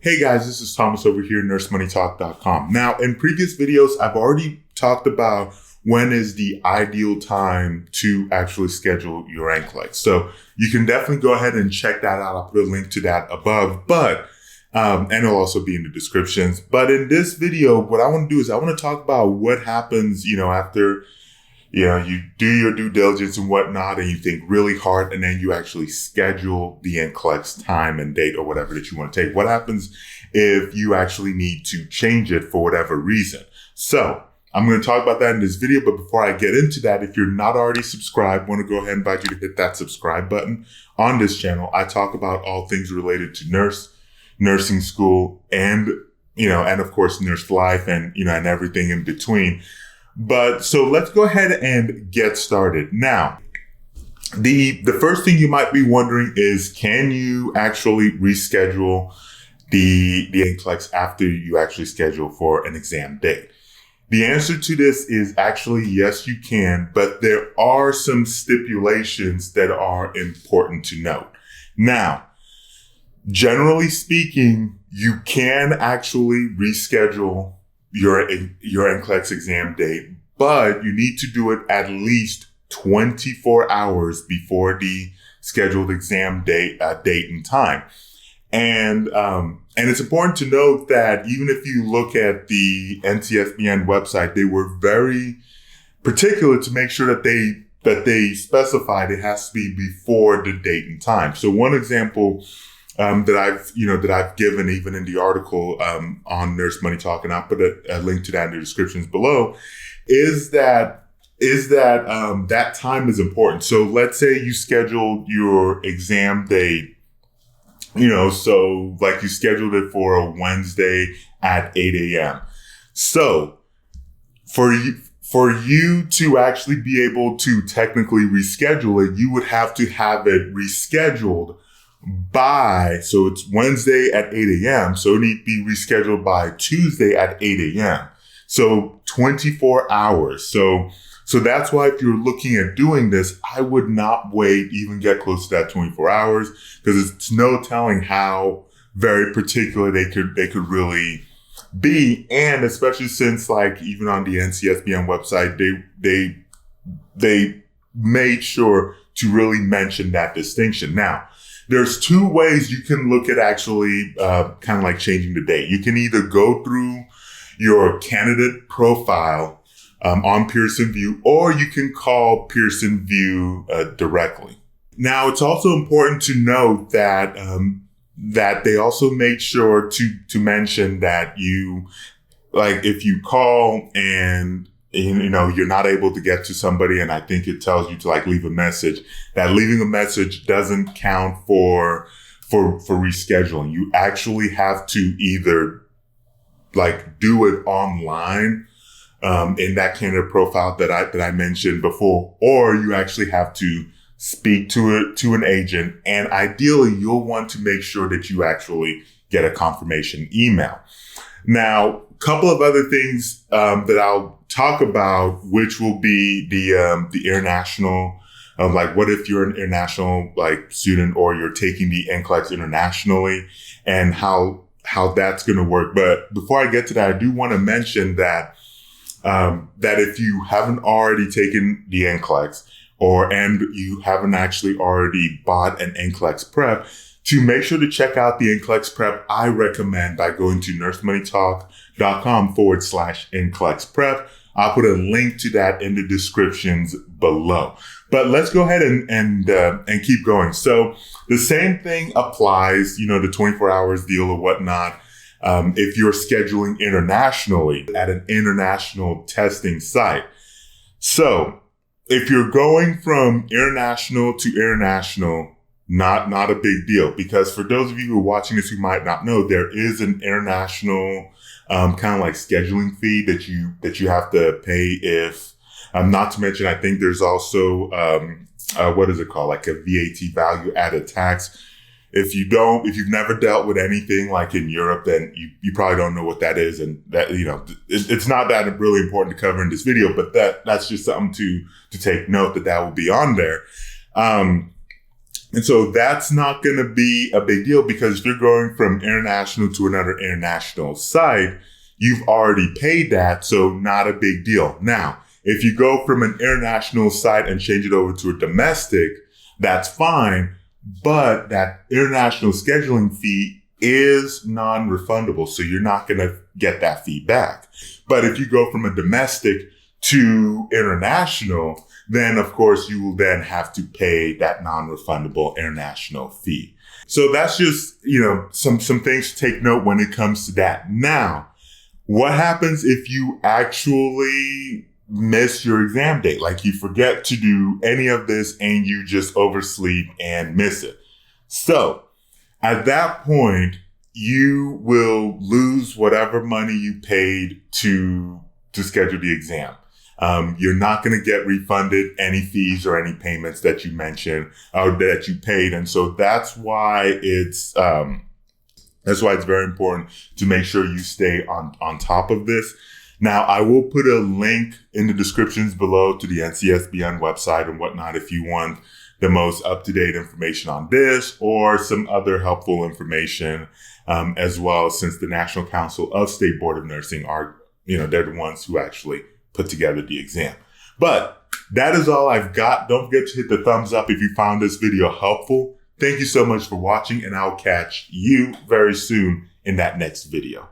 Hey guys, this is Thomas over here, nursemoneytalk.com. Now, in previous videos, I've already talked about when is the ideal time to actually schedule your NCLEX. So you can definitely go ahead and check that out. I'll put a link to that above, and it'll also be in the descriptions. But in this video, what I want to do is I want to talk about what happens, after you do your due diligence and whatnot, and you think really hard, and then you actually schedule the NCLEX time and date or whatever that you want to take. What happens if you actually need to change it for whatever reason? So I'm going to talk about that in this video. But before I get into that, if you're not already subscribed, I want to go ahead and invite you to hit that subscribe button on this channel. I talk about all things related to nursing school, and of course, nurse life, and everything in between. But so let's go ahead and get started. Now, the first thing you might be wondering is, can you actually reschedule the NCLEX after you actually schedule for an exam date? The answer to this is actually yes, you can, but there are some stipulations that are important to note. Now, generally speaking, you can actually reschedule your NCLEX exam date, but you need to do it at least 24 hours before the scheduled exam date and time. And it's important to note that even if you look at the NCSBN website, they were very particular to make sure that they specified it has to be before the date and time. So one example that I've given even in the article on Nurse Money Talk, and I'll put a link to that in the descriptions below, is that that time is important. So let's say you scheduled your exam date, so like you scheduled it for a Wednesday at 8 a.m. So for you to actually be able to technically reschedule it, you would have to have it rescheduled so it's Wednesday at 8 a.m. So it need to be rescheduled by Tuesday at 8 a.m. So 24 hours. So that's why if you're looking at doing this, I would not wait, even get close to that 24 hours, because it's no telling how very particular they could really be. And especially since, like, even on the NCSBN website, they made sure to really mention that distinction. Now, there's two ways you can look at actually kind of like changing the date. You can either go through your candidate profile on Pearson VUE, or you can call Pearson VUE directly. Now, it's also important to note that that they also made sure to mention that if you call and you're not able to get to somebody, and I think it tells you to leave a message, that leaving a message doesn't count for rescheduling. You actually have to either do it online in that candidate profile that I mentioned before, or you actually have to speak to an agent, and ideally you'll want to make sure that you actually get a confirmation email. Now, a couple of other things that I'll talk about, which will be the international, what if you're an international student, or you're taking the NCLEX internationally, and how that's going to work. But before I get to that, I do want to mention that if you haven't already taken the NCLEX, and you haven't actually already bought an NCLEX prep, to make sure to check out the NCLEX prep, I recommend by going to nursemoneytalk.com/NCLEX prep. I'll put a link to that in the descriptions below. But let's go ahead and keep going. So the same thing applies, the 24 hours deal or whatnot. If you're scheduling internationally at an international testing site. So if you're going from international to international, not a big deal, because for those of you who are watching this who might not know, there is an international kind of scheduling fee that you have to pay. If not to mention, I think there's also what is it called, a VAT, value added tax. If you've never dealt with anything in Europe, then you probably don't know what that is, and that it's not that really important to cover in this video, but that's just something to take note that will be on there. And so that's not going to be a big deal, because if you're going from international to another international site, you've already paid that. So not a big deal. Now, if you go from an international site and change it over to a domestic, that's fine. But that international scheduling fee is non-refundable. So you're not going to get that fee back. But if you go from a domestic to international, then of course you will then have to pay that non-refundable international fee. So that's just, some things to take note when it comes to that. Now, what happens if you actually miss your exam date? Like you forget to do any of this and you just oversleep and miss it. So at that point, you will lose whatever money you paid to schedule the exam. You're not going to get refunded any fees or any payments that you mentioned or that you paid. And so that's why it's very important to make sure you stay on top of this. Now, I will put a link in the descriptions below to the NCSBN website and whatnot if you want the most up-to-date information on this or some other helpful information as well, since the National Council of State Board of Nursing are, they're the ones who actually put together the exam. But that is all I've got. Don't forget to hit the thumbs up if you found this video helpful. Thank you so much for watching, and I'll catch you very soon in that next video.